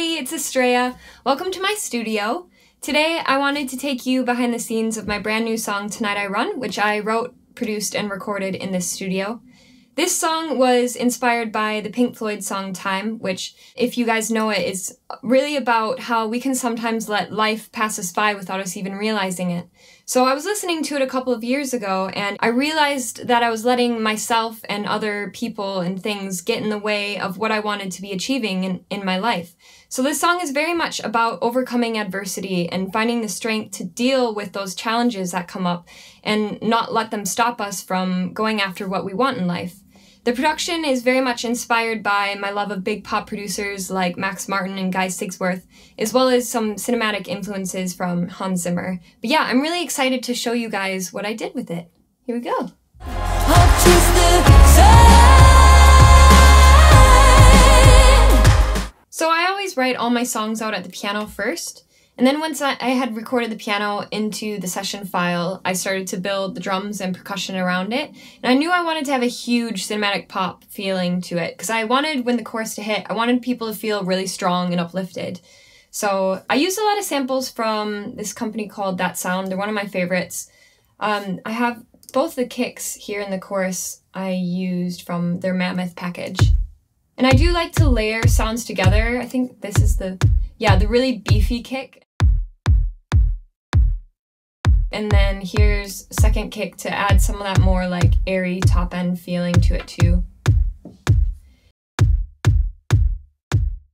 everybody, it's Astræa. Welcome to my studio. Today I wanted to take you behind the scenes of my brand new song Tonight I Run, which I wrote, produced, and recorded in this studio. This song was inspired by the Pink Floyd song Time, which, if you guys know it, is really about how we can sometimes let life pass us by without us even realizing it. So I was listening to it a couple of years ago, and I realized that I was letting myself and other people and things get in the way of what I wanted to be achieving in my life. So this song is very much about overcoming adversity and finding the strength to deal with those challenges that come up and not let them stop us from going after what we want in life. The production is very much inspired by my love of big pop producers like Max Martin and Guy Sigsworth, as well as some cinematic influences from Hans Zimmer. But yeah, I'm really excited to show you guys what I did with it. Here we go. So I always write all my songs out at the piano first, and then once I had recorded the piano into the session file, I started to build the drums and percussion around it. And I knew I wanted to have a huge cinematic pop feeling to it, because I wanted, when the chorus to hit, I wanted people to feel really strong and uplifted. So I used a lot of samples from this company called That Sound. They're one of my favorites. I have both the kicks here in the chorus I used from their Mammoth package. And I do like to layer sounds together. I think this is the really beefy kick. And then here's a second kick to add some of that more like airy top end feeling to it too.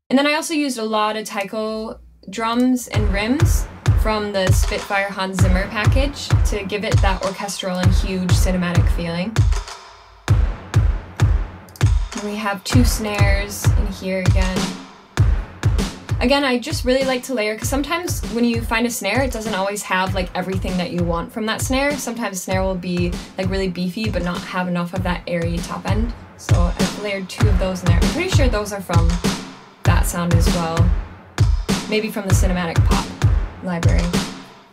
And then I also used a lot of taiko drums and rims from the Spitfire Hans Zimmer package to give it that orchestral and huge cinematic feeling. And we have two snares in here again. Again, I just really like to layer, because sometimes when you find a snare, it doesn't always have like everything that you want from that snare. Sometimes a snare will be like really beefy but not have enough of that airy top end. So I've layered two of those in there. I'm pretty sure those are from That Sound as well. Maybe from the Cinematic Pop library.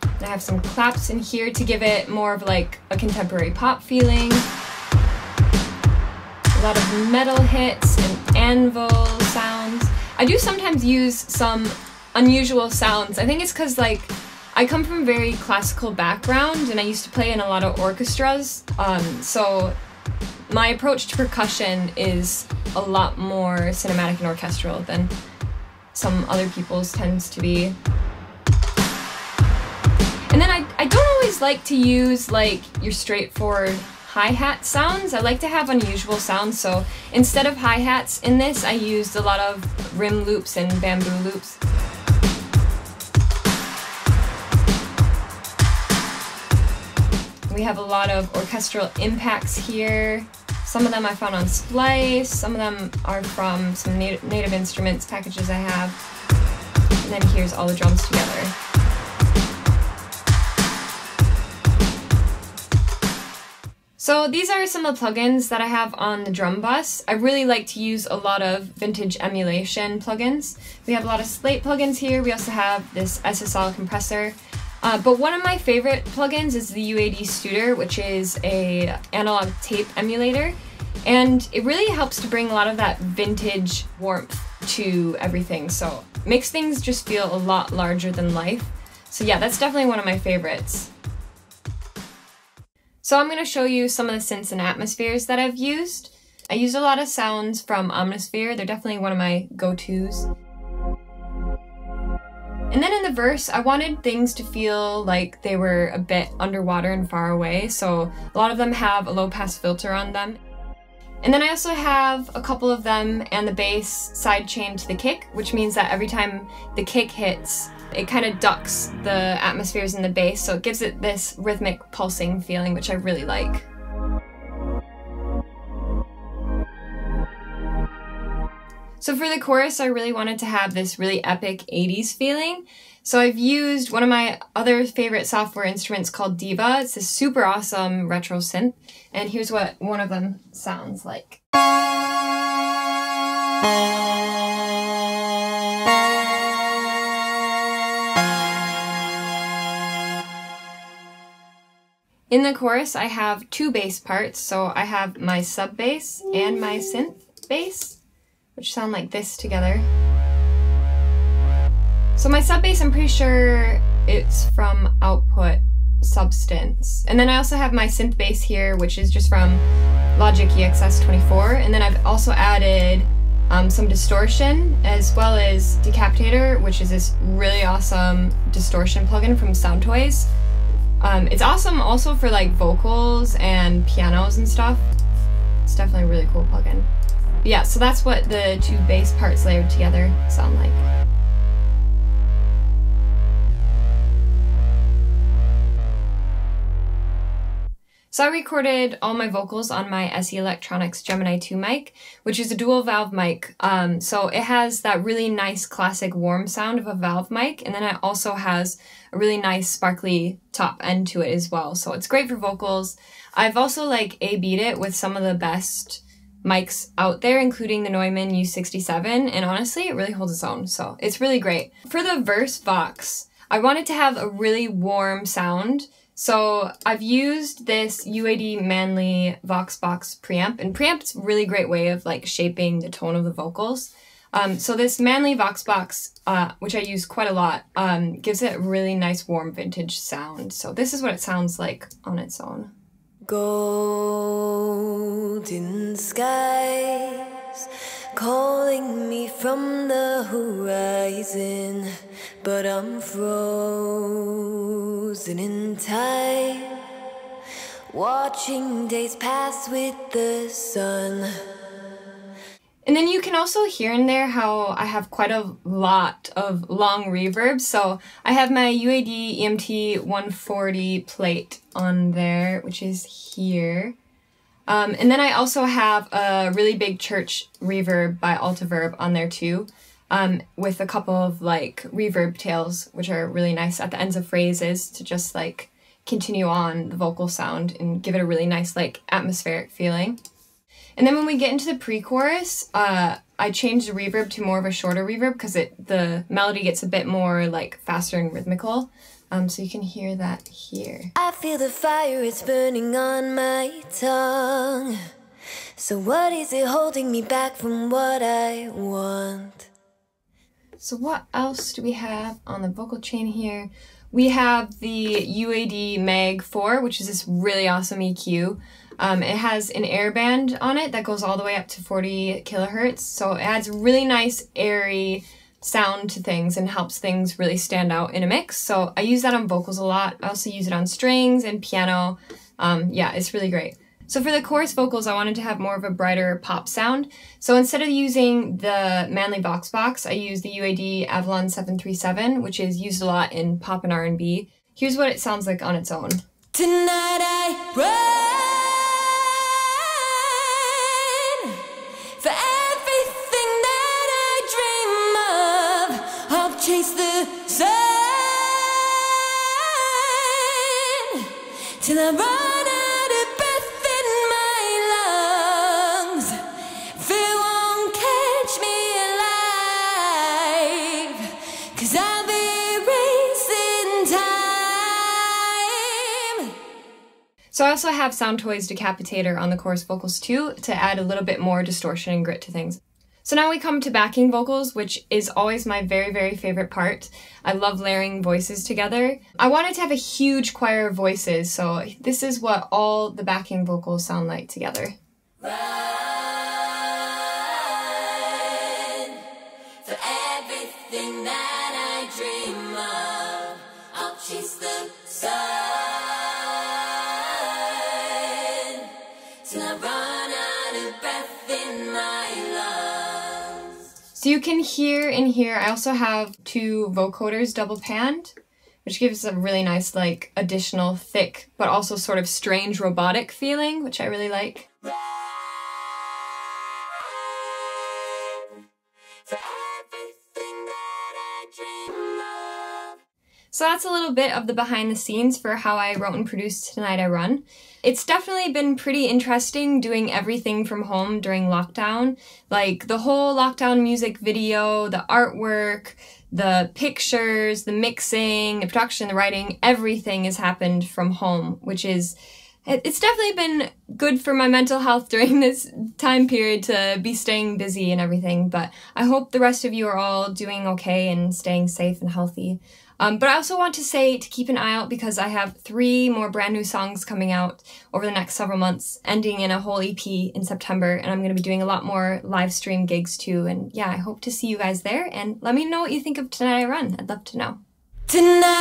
And I have some claps in here to give it more of like a contemporary pop feeling. A lot of metal hits and anvil sounds. I do sometimes use some unusual sounds. I think it's because like I come from a very classical background and I used to play in a lot of orchestras, so my approach to percussion is a lot more cinematic and orchestral than some other people's tends to be. And then I don't always like to use like your straightforward hi-hat sounds. I like to have unusual sounds, so instead of hi-hats in this, I used a lot of rim loops and bamboo loops. We have a lot of orchestral impacts here. Some of them I found on Splice, some of them are from some Native Instruments packages I have. And then here's all the drums together. So these are some of the plugins that I have on the drum bus. I really like to use a lot of vintage emulation plugins. We have a lot of Slate plugins here. We also have this SSL compressor. But one of my favorite plugins is the UAD Studer, which is an analog tape emulator. And it really helps to bring a lot of that vintage warmth to everything. So it makes things just feel a lot larger than life. So yeah, that's definitely one of my favorites. So I'm going to show you some of the synths and atmospheres that I've used. I used a lot of sounds from Omnisphere. They're definitely one of my go-tos. And then in the verse, I wanted things to feel like they were a bit underwater and far away, so a lot of them have a low-pass filter on them. And then I also have a couple of them and the bass sidechained to the kick, which means that every time the kick hits, it kind of ducks the atmospheres in the bass, so it gives it this rhythmic pulsing feeling, which I really like. So for the chorus, I really wanted to have this really epic 80s feeling. So I've used one of my other favorite software instruments called Diva. It's this super awesome retro synth, and here's what one of them sounds like. In the chorus, I have two bass parts, so I have my sub bass and my synth bass, which sound like this together. So my sub bass, I'm pretty sure it's from Output Substance. And then I also have my synth bass here, which is just from Logic EXS24. And then I've also added some distortion, as well as Decapitator, which is this really awesome distortion plugin from Soundtoys. It's awesome also for like vocals and pianos and stuff. It's definitely a really cool plugin. But yeah, so that's what the two bass parts layered together sound like. So I recorded all my vocals on my SE Electronics Gemini 2 mic, which is a dual valve mic. So it has that really nice classic warm sound of a valve mic, and then it also has a really nice sparkly top end to it as well. So it's great for vocals. I've also like A/B'd it with some of the best mics out there, including the Neumann U67, and honestly, it really holds its own. So it's really great. For the verse vox, I wanted to have a really warm sound. So I've used this UAD Manly Vox Box preamp, and preamp's a really great way of like shaping the tone of the vocals. So this Manly Vox Box, which I use quite a lot, gives it a really nice warm vintage sound. So this is what it sounds like on its own. Golden skies calling me from the horizon, but I'm frozen in time, watching days pass with the sun. And then you can also hear in there how I have quite a lot of long reverb. So I have my UAD EMT 140 plate on there, which is here. And then I also have a really big church reverb by Altiverb on there too, with a couple of like reverb tails, which are really nice at the ends of phrases to just like continue on the vocal sound and give it a really nice like atmospheric feeling. And then when we get into the pre-chorus, I changed the reverb to more of a shorter reverb because the melody gets a bit more like faster and rhythmical. So you can hear that here. I feel the fire, it's burning on my tongue. So what is it holding me back from what I want? So what else do we have on the vocal chain here? We have the UAD Mag 4, which is this really awesome EQ. It has an air band on it that goes all the way up to 40 kilohertz. So it adds really nice airy sound to things and helps things really stand out in a mix. So I use that on vocals a lot. I also use it on strings and piano. Yeah, it's really great. So for the chorus vocals, I wanted to have more of a brighter pop sound. So instead of using the Manly Vox Box, I use the UAD Avalon 737, which is used a lot in pop and R&B. Here's what it sounds like on its own. Tonight I run for everything that I dream of. I'll chase the sun till I run. So I also have Soundtoys Decapitator on the chorus vocals too, to add a little bit more distortion and grit to things. So now we come to backing vocals, which is always my very, very favorite part. I love layering voices together. I wanted to have a huge choir of voices, so this is what all the backing vocals sound like together. Run for everything that I dream of. I'll chase the sun. So you can hear in here, I also have two vocoders double panned, which gives a really nice like additional thick, but also sort of strange robotic feeling, which I really like. So that's a little bit of the behind the scenes for how I wrote and produced Tonight I Run. It's definitely been pretty interesting doing everything from home during lockdown. Like the whole lockdown music video, the artwork, the pictures, the mixing, the production, the writing, everything has happened from home, which is It's definitely been good for my mental health during this time period to be staying busy and everything, but I hope the rest of you are all doing okay and staying safe and healthy. But I also want to say to keep an eye out because I have 3 more brand new songs coming out over the next several months, ending in a whole EP in September, and I'm going to be doing a lot more live stream gigs too, and yeah, I hope to see you guys there, and let me know what you think of Tonight I Run. I'd love to know. Tonight